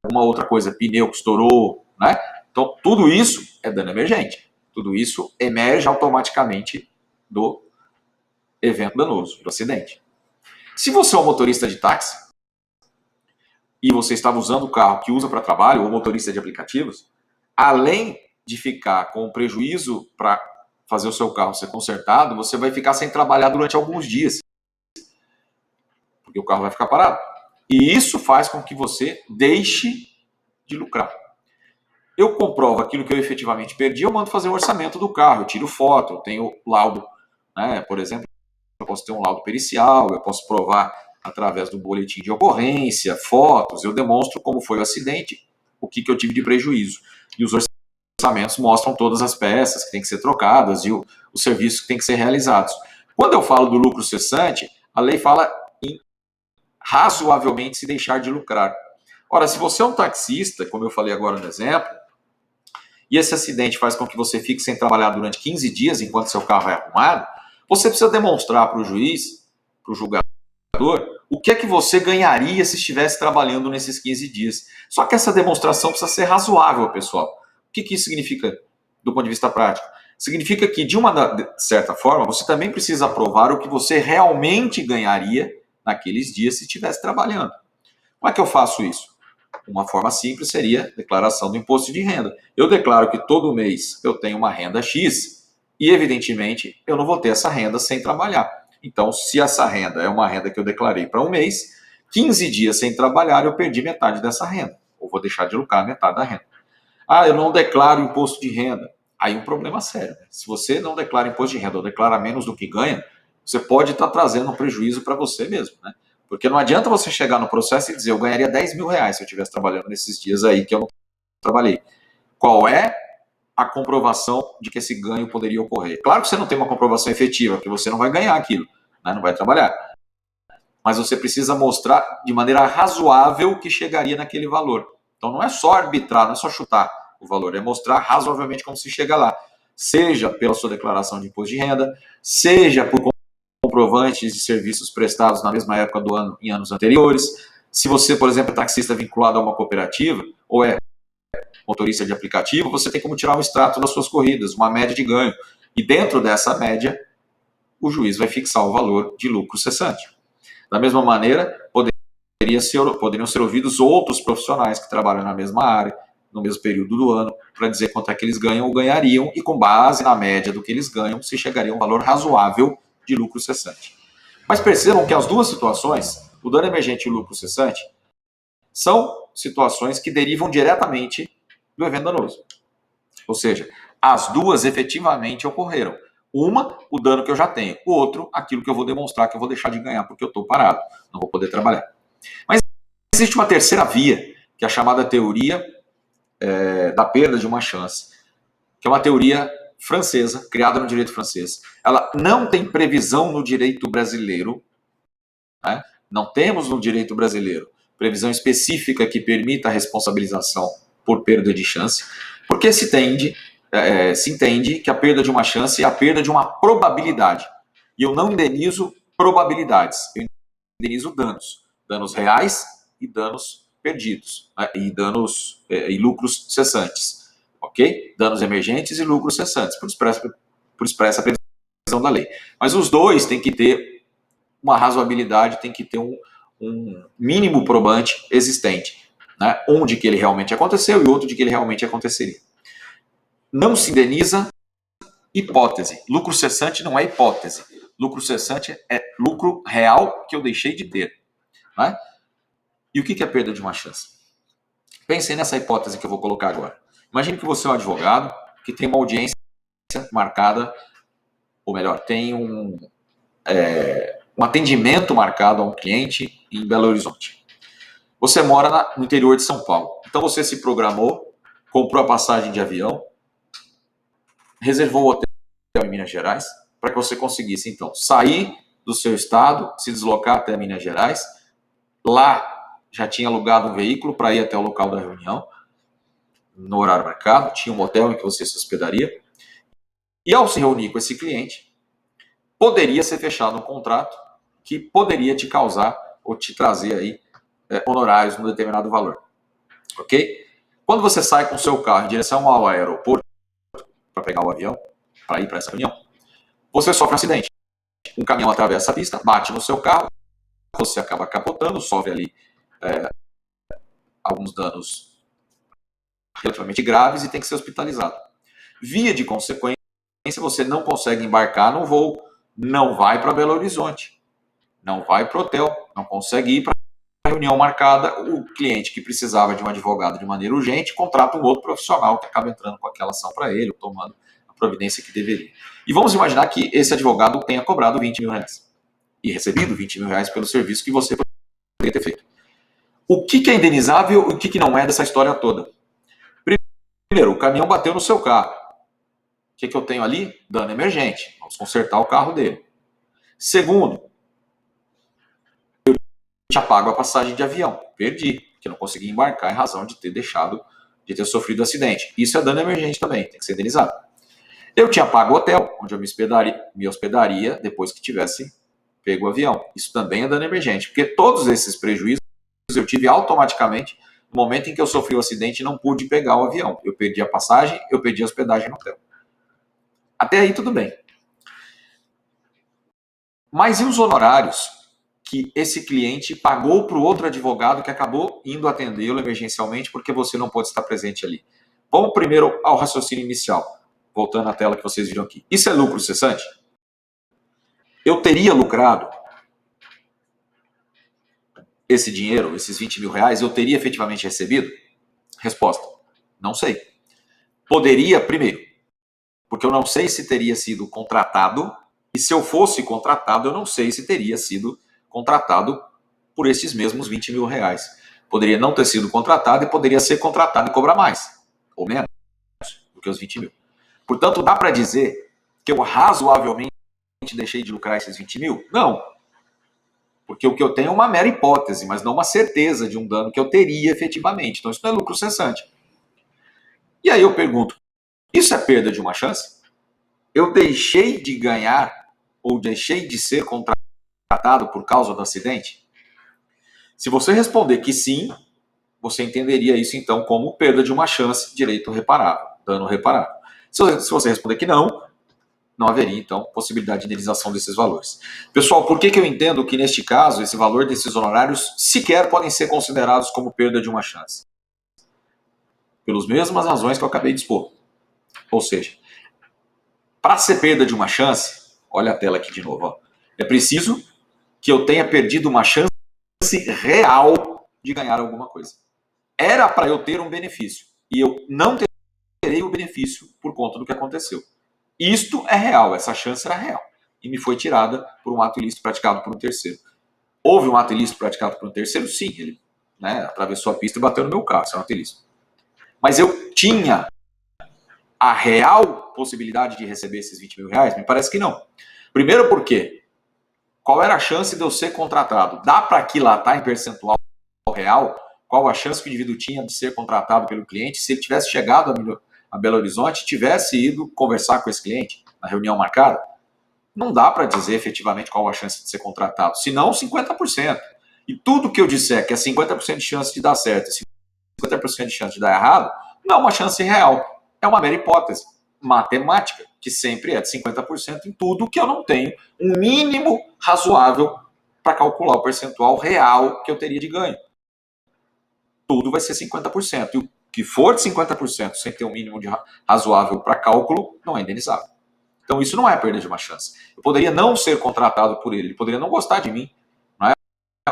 alguma outra coisa, pneu que estourou, né? Então, tudo isso é dano emergente. Tudo isso emerge automaticamente do evento danoso, do acidente. Se você é um motorista de táxi e você estava usando o carro que usa para trabalho, ou motorista de aplicativos, além de ficar com prejuízo para fazer o seu carro ser consertado, você vai ficar sem trabalhar durante alguns dias, porque o carro vai ficar parado. E isso faz com que você deixe de lucrar. Eu comprovo aquilo que eu efetivamente perdi, eu mando fazer um orçamento do carro, eu tiro foto, eu tenho laudo, né? Por exemplo, eu posso ter um laudo pericial, eu posso provar através do boletim de ocorrência, fotos, eu demonstro como foi o acidente, o que eu tive de prejuízo. E os orçamentos mostram todas as peças que têm que ser trocadas e os serviços que têm que ser realizados. Quando eu falo do lucro cessante, a lei fala em razoavelmente se deixar de lucrar. Ora, se você é um taxista, como eu falei agora no exemplo, e esse acidente faz com que você fique sem trabalhar durante 15 dias enquanto seu carro é arrumado, você precisa demonstrar para o juiz, para o julgador, o que é que você ganharia se estivesse trabalhando nesses 15 dias. Só que essa demonstração precisa ser razoável, pessoal. O que isso significa do ponto de vista prático? Significa que, de uma certa forma, você também precisa provar o que você realmente ganharia naqueles dias se estivesse trabalhando. Como é que eu faço isso? Uma forma simples seria a declaração do imposto de renda. Eu declaro que todo mês eu tenho uma renda X e, evidentemente, eu não vou ter essa renda sem trabalhar. Então, se essa renda é uma renda que eu declarei para um mês, 15 dias sem trabalhar, eu perdi metade dessa renda. Ou vou deixar de lucrar metade da renda. Ah, eu não declaro imposto de renda. Aí um problema sério. Né? Se você não declara imposto de renda ou declara menos do que ganha, você pode estar trazendo um prejuízo para você mesmo, né? Porque não adianta você chegar no processo e dizer, eu ganharia 10 mil reais se eu estivesse trabalhando nesses dias aí que eu não trabalhei. Qual é a comprovação de que esse ganho poderia ocorrer? Claro que você não tem uma comprovação efetiva, porque você não vai ganhar aquilo, né? Não vai trabalhar. Mas você precisa mostrar de maneira razoável que chegaria naquele valor. Então não é só arbitrar, não é só chutar o O valor é mostrar razoavelmente como se chega lá, seja pela sua declaração de imposto de renda, seja por comprovantes de serviços prestados na mesma época do ano em anos anteriores. Se você, por exemplo, é taxista vinculado a uma cooperativa ou é motorista de aplicativo, você tem como tirar um extrato das suas corridas, uma média de ganho. E dentro dessa média, o juiz vai fixar o valor de lucro cessante. Da mesma maneira, poderiam ser ouvidos outros profissionais que trabalham na mesma área, no mesmo período do ano, para dizer quanto é que eles ganham ou ganhariam, e com base na média do que eles ganham, se chegaria a um valor razoável de lucro cessante. Mas percebam que as duas situações, o dano emergente e o lucro cessante, são situações que derivam diretamente do evento danoso. Ou seja, as duas efetivamente ocorreram. Uma, o dano que eu já tenho. O outro, aquilo que eu vou demonstrar que eu vou deixar de ganhar porque eu estou parado, não vou poder trabalhar. Mas existe uma terceira via, que é a chamada teoria da perda de uma chance, que é uma teoria francesa, criada no direito francês. Ela não tem previsão no direito brasileiro, né? Não temos no direito brasileiro previsão específica que permita a responsabilização por perda de chance, porque se entende que a perda de uma chance é a perda de uma probabilidade. E eu não indenizo probabilidades, eu indenizo danos reais e danos perdidos, né? E lucros cessantes, ok? Danos emergentes e lucros cessantes, por expressa previsão da lei. Mas os dois têm que ter uma razoabilidade, tem que ter um mínimo probante existente, né? Um de que ele realmente aconteceu e outro de que ele realmente aconteceria. Não se indeniza hipótese. Lucro cessante não é hipótese. Lucro cessante é lucro real que eu deixei de ter, né? E o que é perda de uma chance? Pensem nessa hipótese que eu vou colocar agora. Imagine que você é um advogado que tem uma audiência marcada, ou melhor, tem um atendimento marcado a um cliente em Belo Horizonte. Você mora no interior de São Paulo. Então você se programou, comprou a passagem de avião, reservou o hotel em Minas Gerais, para que você conseguisse, então, sair do seu estado, se deslocar até Minas Gerais. Lá já tinha alugado um veículo para ir até o local da reunião, no horário marcado, tinha um hotel em que você se hospedaria. E ao se reunir com esse cliente, poderia ser fechado um contrato que poderia te causar ou te trazer aí honorários num determinado valor. Ok? Quando você sai com o seu carro em direção ao aeroporto para pegar o avião, para ir para essa reunião, você sofre um acidente. Um caminhão atravessa a pista, bate no seu carro, você acaba capotando, sofre ali alguns danos relativamente graves e tem que ser hospitalizado. Via de consequência, você não consegue embarcar no voo, não vai para Belo Horizonte, não vai para o hotel, não consegue ir para a reunião marcada. O cliente que precisava de um advogado de maneira urgente contrata um outro profissional que acaba entrando com aquela ação para ele, tomando a providência que deveria. E vamos imaginar que esse advogado tenha cobrado 20 mil reais e recebido 20 mil reais pelo serviço que você poderia ter feito. O que é indenizável e o que não é dessa história toda? Primeiro, o caminhão bateu no seu carro. O que eu tenho ali? Dano emergente. Vamos consertar o carro dele. Segundo, eu já pago a passagem de avião. Perdi, porque não consegui embarcar em razão de ter sofrido acidente. Isso é dano emergente também, tem que ser indenizado. Eu tinha pago o hotel, onde eu me hospedaria depois que tivesse pego o avião. Isso também é dano emergente, porque todos esses prejuízos eu tive automaticamente no momento em que eu sofri o acidente e não pude pegar o avião. Eu perdi a passagem, eu perdi a hospedagem no hotel. Até aí tudo bem. Mas e os honorários que esse cliente pagou para o outro advogado que acabou indo atendê-lo emergencialmente porque você não pôde estar presente ali? Vamos primeiro ao raciocínio inicial, voltando à tela que vocês viram aqui. Isso é lucro cessante? Eu teria lucrado esse dinheiro, esses 20 mil reais, eu teria efetivamente recebido? Resposta, não sei. Poderia, primeiro, porque eu não sei se teria sido contratado, e se eu fosse contratado, eu não sei se teria sido contratado por esses mesmos 20 mil reais. Poderia não ter sido contratado e poderia ser contratado e cobrar mais, ou menos, do que os 20 mil. Portanto, dá para dizer que eu razoavelmente deixei de lucrar esses 20 mil? Não. Porque o que eu tenho é uma mera hipótese, mas não uma certeza de um dano que eu teria efetivamente. Então, isso não é lucro cessante. E aí eu pergunto, isso é perda de uma chance? Eu deixei de ganhar ou deixei de ser contratado por causa do acidente? Se você responder que sim, você entenderia isso então como perda de uma chance, direito reparável, dano reparável. Se você responder que não haveria então possibilidade de indenização desses valores. Pessoal, por que eu entendo que neste caso esse valor desses honorários sequer podem ser considerados como perda de uma chance? Pelas mesmas razões que eu acabei de expor. Ou seja, para ser perda de uma chance, olha a tela aqui de novo, ó, é preciso que eu tenha perdido uma chance real de ganhar alguma coisa. Era para eu ter um benefício e eu não terei o benefício por conta do que aconteceu. Isto é real, essa chance era real e me foi tirada por um ato ilícito praticado por um terceiro. Houve um ato ilícito praticado por um terceiro? Sim, ele atravessou a pista e bateu no meu carro, isso é um ato ilícito. Mas eu tinha a real possibilidade de receber esses 20 mil reais? Me parece que não. Primeiro porque, qual era a chance de eu ser contratado? Dá para aquilatar em percentual real qual a chance que o indivíduo tinha de ser contratado pelo cliente se ele tivesse chegado a Belo Horizonte e tivesse ido conversar com esse cliente na reunião marcada? Não dá para dizer efetivamente qual a chance de ser contratado, senão 50%. E tudo que eu disser que é 50% de chance de dar certo e 50% de chance de dar errado, não é uma chance real. É uma mera hipótese matemática, que sempre é de 50% em tudo que eu não tenho um mínimo razoável para calcular o percentual real que eu teria de ganho. Tudo vai ser 50%. E o que for de 50% sem ter um mínimo de razoável para cálculo, não é indenizável. Então isso não é perda de uma chance. Eu poderia não ser contratado por ele poderia não gostar de mim, não é?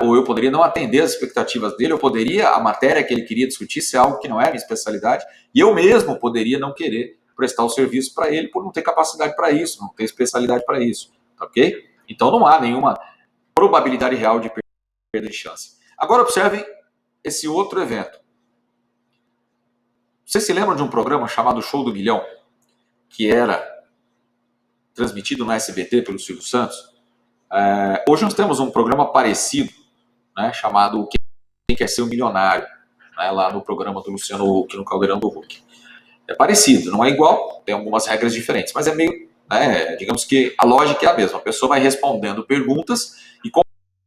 Ou eu poderia não atender as expectativas dele, a matéria que ele queria discutir ser algo que não é minha especialidade, e eu mesmo poderia não querer prestar o serviço para ele por não ter capacidade para isso, não ter especialidade para isso, ok? Então não há nenhuma probabilidade real de perda de chance. Agora observem esse outro evento. Vocês se lembram de um programa chamado Show do Milhão, que era transmitido no SBT pelo Silvio Santos? Hoje nós temos um programa parecido, né, chamado Quem Quer Ser um Milionário, né, lá no programa do Luciano Huck, no Caldeirão do Huck. É parecido, não é igual, tem algumas regras diferentes, mas é meio, digamos que a lógica é a mesma. A pessoa vai respondendo perguntas e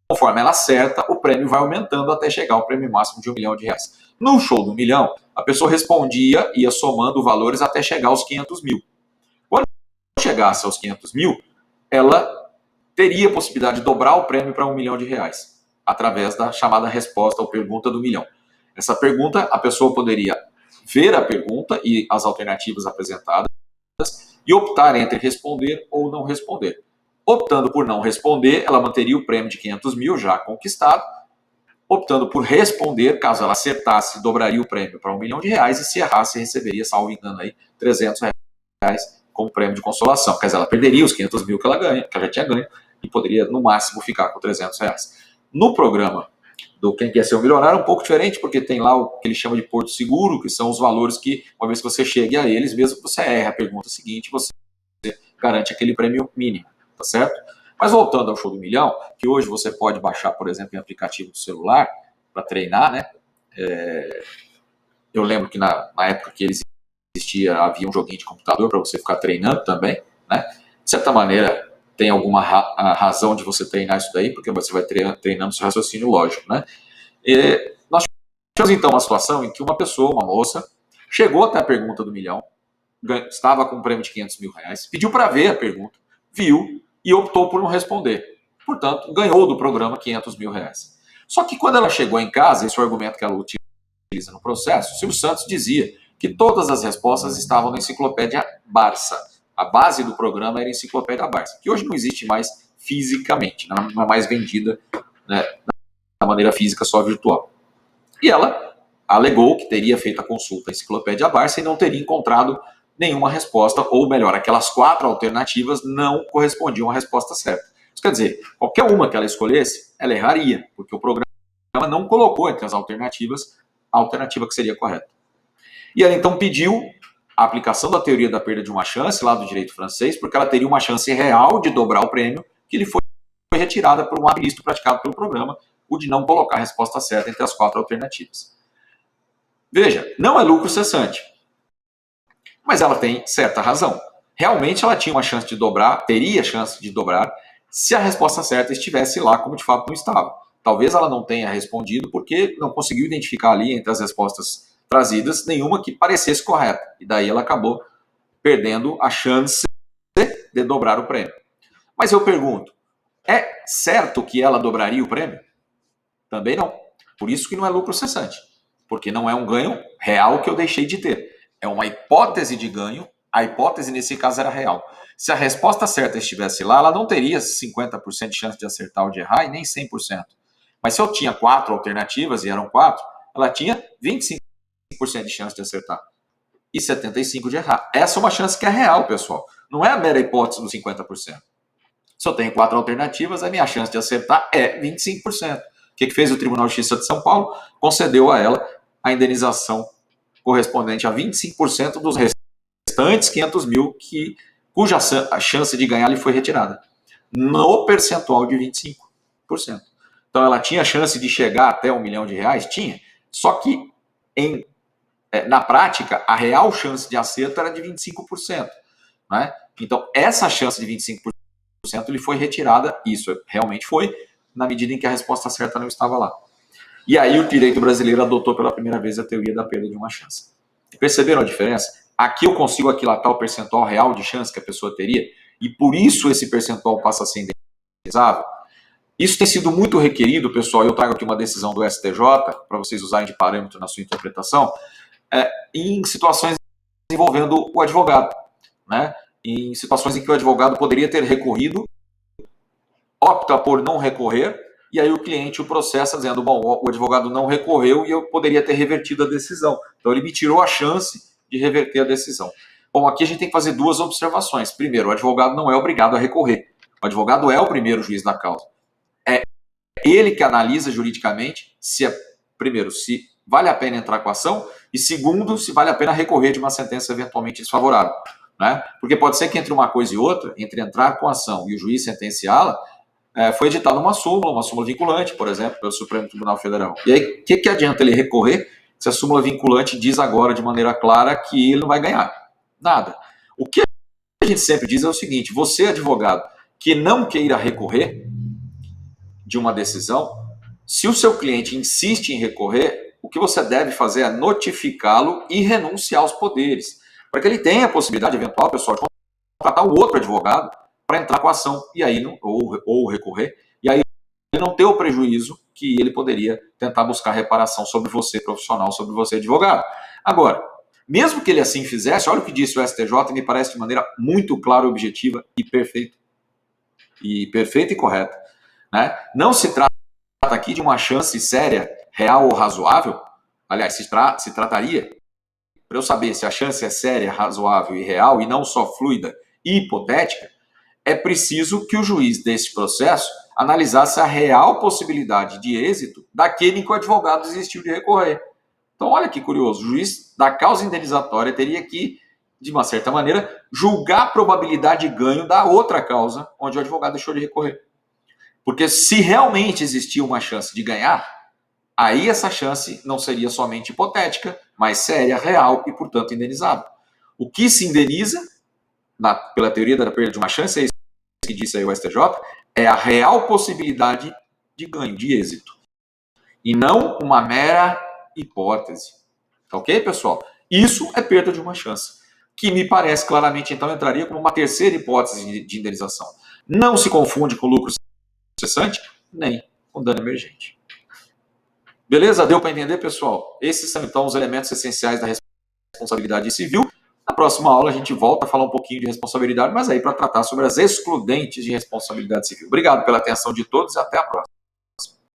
conforme ela acerta, o prêmio vai aumentando até chegar ao prêmio máximo de R$1 milhão. No Show do Milhão, a pessoa respondia, ia somando valores até chegar aos 500 mil. Quando chegasse aos 500 mil, ela teria a possibilidade de dobrar o prêmio para R$1 milhão, através da chamada resposta ou pergunta do milhão. Essa pergunta, a pessoa poderia ver a pergunta e as alternativas apresentadas e optar entre responder ou não responder. Optando por não responder, ela manteria o prêmio de 500 mil já conquistado. Optando por responder, caso ela acertasse, dobraria o prêmio para R$1 milhão e se errasse, receberia, salvo engano, aí, R$300 como prêmio de consolação. Quer dizer, ela perderia os 500 mil que ela já tinha ganho, e poderia, no máximo, ficar com R$300. No programa do Quem Quer Ser um Milionário é um pouco diferente, porque tem lá o que ele chama de porto seguro, que são os valores que, uma vez que você chegue a eles, mesmo que você erre a pergunta seguinte, você garante aquele prêmio mínimo, tá certo? Mas voltando ao Show do Milhão, que hoje você pode baixar, por exemplo, em aplicativo do celular, para treinar, né? Eu lembro que na época que ele existia, havia um joguinho de computador para você ficar treinando também, né? De certa maneira, tem alguma razão de você treinar isso daí, porque você vai treinando seu raciocínio lógico, né? E nós tivemos então uma situação em que uma pessoa, uma moça, chegou até a pergunta do milhão, estava com um prêmio de R$500 mil, pediu para ver a pergunta, viu e optou por não responder. Portanto, ganhou do programa R$500 mil. Só que quando ela chegou em casa, esse é o argumento que ela utiliza no processo, o Silvio Santos dizia que todas as respostas estavam na enciclopédia Barça. A base do programa era a enciclopédia Barça, que hoje não existe mais fisicamente, não é mais vendida, né, da maneira física, só virtual. E ela alegou que teria feito a consulta à enciclopédia Barça e não teria encontrado nenhuma resposta, ou melhor, aquelas 4 alternativas não correspondiam à resposta certa. Isso quer dizer, qualquer uma que ela escolhesse, ela erraria, porque o programa não colocou entre as alternativas a alternativa que seria correta. E ela então pediu a aplicação da teoria da perda de uma chance, lá do direito francês, porque ela teria uma chance real de dobrar o prêmio, que lhe foi retirada por um ato ilícito praticado pelo programa, o de não colocar a resposta certa entre as 4 alternativas. Veja, não é lucro cessante. Mas ela tem certa razão. Realmente ela tinha uma chance de dobrar, teria chance de dobrar, se a resposta certa estivesse lá como de fato não estava. Talvez ela não tenha respondido porque não conseguiu identificar ali entre as respostas trazidas nenhuma que parecesse correta. E daí ela acabou perdendo a chance de dobrar o prêmio. Mas eu pergunto, é certo que ela dobraria o prêmio? Também não. Por isso que não é lucro cessante. Porque não é um ganho real que eu deixei de ter. É uma hipótese de ganho. A hipótese nesse caso era real. Se a resposta certa estivesse lá, ela não teria 50% de chance de acertar ou de errar e nem 100%. Mas se eu tinha 4 alternativas e eram 4, ela tinha 25% de chance de acertar e 75% de errar. Essa é uma chance que é real, pessoal. Não é a mera hipótese dos 50%. Se eu tenho 4 alternativas, a minha chance de acertar é 25%. O que fez o Tribunal de Justiça de São Paulo? Concedeu a ela a indenização correspondente a 25% dos restantes 500 mil cuja a chance de ganhar lhe foi retirada, no percentual de 25%. Então ela tinha chance de chegar até R$1 milhão? Tinha. Só que na prática, a real chance de acerto era de 25%. Né? Então essa chance de 25% lhe foi retirada, isso realmente foi, na medida em que a resposta certa não estava lá. E aí o direito brasileiro adotou pela primeira vez a teoria da perda de uma chance. Perceberam a diferença? Aqui eu consigo aquilatar o percentual real de chance que a pessoa teria, e por isso esse percentual passa a ser indenizável. Isso tem sido muito requerido, pessoal, eu trago aqui uma decisão do STJ, para vocês usarem de parâmetro na sua interpretação, em situações envolvendo o advogado, né? Em situações em que o advogado poderia ter recorrido, opta por não recorrer, e aí o cliente o processa dizendo, bom, o advogado não recorreu e eu poderia ter revertido a decisão. Então ele me tirou a chance de reverter a decisão. Bom, aqui a gente tem que fazer duas observações. Primeiro, o advogado não é obrigado a recorrer. O advogado é o primeiro juiz da causa. É ele que analisa juridicamente primeiro, se vale a pena entrar com a ação, e segundo, se vale a pena recorrer de uma sentença eventualmente desfavorável. Né? Porque pode ser que entre uma coisa e outra, entre entrar com a ação e o juiz sentenciá-la, foi editada uma súmula vinculante, por exemplo, pelo Supremo Tribunal Federal. E aí, o que adianta ele recorrer se a súmula vinculante diz agora de maneira clara que ele não vai ganhar? Nada. O que a gente sempre diz é o seguinte, você, advogado, que não queira recorrer de uma decisão, se o seu cliente insiste em recorrer, o que você deve fazer é notificá-lo e renunciar aos poderes, para que ele tenha a possibilidade eventual, pessoal, de contratar um outro advogado para entrar com a ação e aí ou recorrer, e aí ele não ter o prejuízo que ele poderia tentar buscar reparação sobre você, profissional, sobre você, advogado. Agora, mesmo que ele assim fizesse, olha o que disse o STJ, e me parece de maneira muito clara, objetiva e perfeita e correta. Né? Não se trata aqui de uma chance séria, real ou razoável. Aliás, se trataria, para eu saber se a chance é séria, razoável e real, e não só fluida e hipotética, é preciso que o juiz desse processo analisasse a real possibilidade de êxito daquele em que o advogado desistiu de recorrer. Então, olha que curioso, o juiz da causa indenizatória teria que, de uma certa maneira, julgar a probabilidade de ganho da outra causa onde o advogado deixou de recorrer. Porque se realmente existia uma chance de ganhar, aí essa chance não seria somente hipotética, mas séria, real e, portanto, indenizável. O que se indeniza, pela teoria da perda de uma chance, é isso que disse aí o STJ, é a real possibilidade de ganho, de êxito. E não uma mera hipótese. Tá ok, pessoal? Isso é perda de uma chance, que me parece claramente, então, entraria como uma terceira hipótese de indenização. Não se confunde com lucro cessante, nem com dano emergente. Beleza? Deu para entender, pessoal? Esses são, então, os elementos essenciais da responsabilidade civil. Na próxima aula a gente volta a falar um pouquinho de responsabilidade, mas aí para tratar sobre as excludentes de responsabilidade civil. Obrigado pela atenção de todos e até a próxima.